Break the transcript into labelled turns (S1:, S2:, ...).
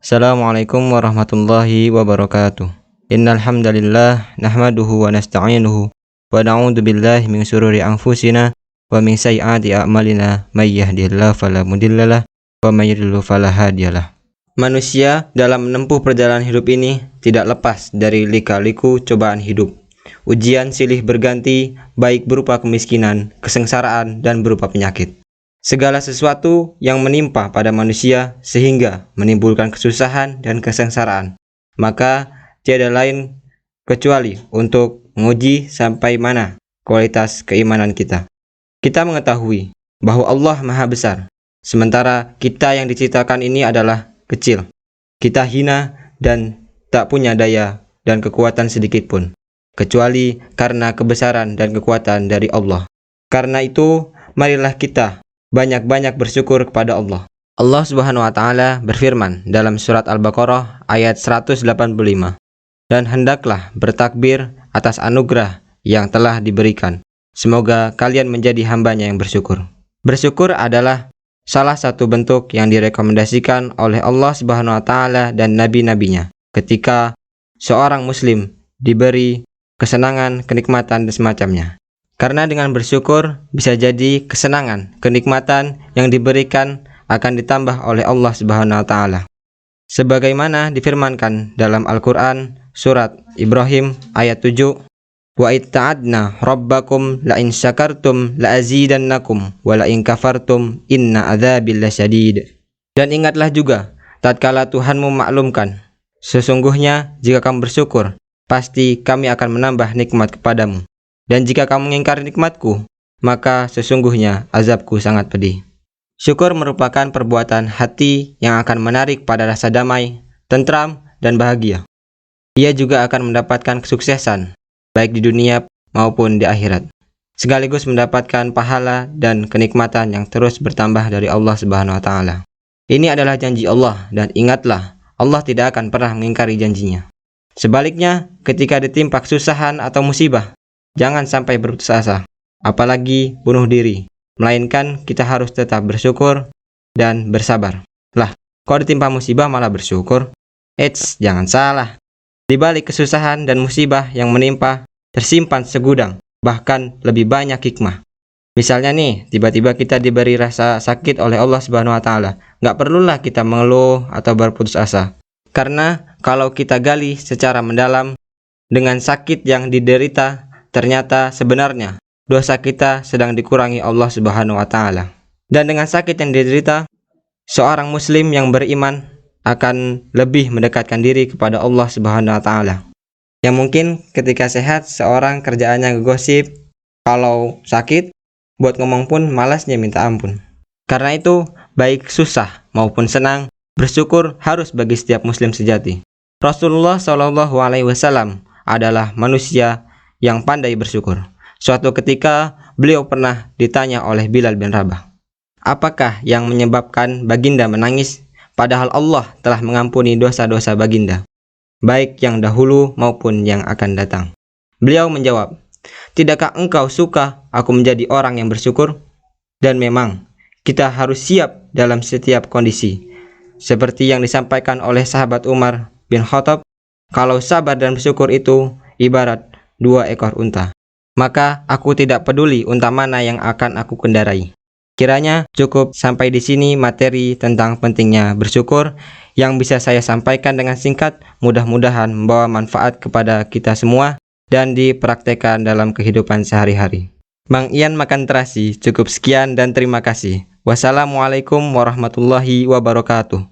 S1: Assalamualaikum warahmatullahi wabarakatuh. Innal hamdalillah nahmaduhu wa nasta'inuhu wa na'udzu billahi min shururi anfusina wa min sayyiati a'malina may yahdihillahu fala mudhillalah wa may yudhlil fala hadiyalah. Manusia dalam menempuh perjalanan hidup ini tidak lepas dari lika-liku cobaan hidup. Ujian silih berganti, baik berupa kemiskinan, kesengsaraan, dan berupa penyakit. Segala sesuatu yang menimpa pada manusia sehingga menimbulkan kesusahan dan kesengsaraan, maka tiada lain kecuali untuk menguji sampai mana kualitas keimanan kita. Kita mengetahui bahwa Allah Maha Besar, sementara kita yang diciptakan ini adalah kecil. Kita hina dan tak punya daya dan kekuatan sedikit pun, kecuali karena kebesaran dan kekuatan dari Allah. Karena itu, marilah kita banyak-banyak bersyukur kepada Allah. Allah Subhanahu wa taala berfirman dalam surat Al-Baqarah ayat 185. Dan hendaklah bertakbir atas anugerah yang telah diberikan. Semoga kalian menjadi hambanya yang bersyukur. Bersyukur adalah salah satu bentuk yang direkomendasikan oleh Allah Subhanahu wa taala dan nabi-nabinya ketika seorang muslim diberi kesenangan, kenikmatan dan semacamnya. Karena dengan bersyukur bisa jadi kesenangan, kenikmatan yang diberikan akan ditambah oleh Allah Subhanahu wa taala. Sebagaimana difirmankan dalam Al-Qur'an surat Ibrahim ayat 7, wa itta'adna rabbakum la in syakartum la azidannakum wa la in kafartum inna adzabil lasyadid. Dan ingatlah juga tatkala Tuhanmu maklumkan, sesungguhnya jika kamu bersyukur, pasti kami akan menambah nikmat kepadamu. Dan jika kamu mengingkari nikmatku, maka sesungguhnya azabku sangat pedih. Syukur merupakan perbuatan hati yang akan menarik pada rasa damai, tentram, dan bahagia. Ia juga akan mendapatkan kesuksesan, baik di dunia maupun di akhirat. Sekaligus mendapatkan pahala dan kenikmatan yang terus bertambah dari Allah Subhanahu wa taala. Ini adalah janji Allah, dan ingatlah, Allah tidak akan pernah mengingkari janjinya. Sebaliknya, ketika ditimpa kesusahan atau musibah, jangan sampai berputus asa, apalagi bunuh diri. Melainkan kita harus tetap bersyukur dan bersabar. Lah, kalau ditimpa musibah malah bersyukur? Jangan salah. Di balik kesusahan dan musibah yang menimpa, tersimpan segudang, bahkan lebih banyak hikmah. Misalnya nih, tiba-tiba kita diberi rasa sakit oleh Allah Subhanahu wa taala. Nggak perlulah kita mengeluh atau berputus asa. Karena kalau kita gali secara mendalam, dengan sakit yang diderita, ternyata sebenarnya dosa kita sedang dikurangi Allah Subhanahu wa taala. Dan dengan sakit yang diderita, seorang muslim yang beriman akan lebih mendekatkan diri kepada Allah Subhanahu wa taala. Yang mungkin ketika sehat seorang kerjaannya ngegosip, kalau sakit buat ngomong pun malasnya minta ampun. Karena itu, baik susah maupun senang, bersyukur harus bagi setiap muslim sejati. Rasulullah SAW adalah manusia yang pandai bersyukur. Suatu ketika beliau pernah ditanya oleh Bilal bin Rabah, apakah yang menyebabkan baginda menangis padahal Allah telah mengampuni dosa-dosa baginda, baik yang dahulu maupun yang akan datang. Beliau menjawab, tidakkah engkau suka aku menjadi orang yang bersyukur? Dan memang kita harus siap dalam setiap kondisi. Seperti yang disampaikan oleh sahabat Umar bin Khattab, kalau sabar dan bersyukur itu ibarat 2 ekor unta. Maka aku tidak peduli unta mana yang akan aku kendarai. Kiranya cukup sampai di sini materi tentang pentingnya bersyukur yang bisa saya sampaikan dengan singkat. Mudah-mudahan membawa manfaat kepada kita semua dan dipraktekkan dalam kehidupan sehari-hari. Bang Ian makan terasi, cukup sekian dan terima kasih. Wassalamualaikum warahmatullahi wabarakatuh.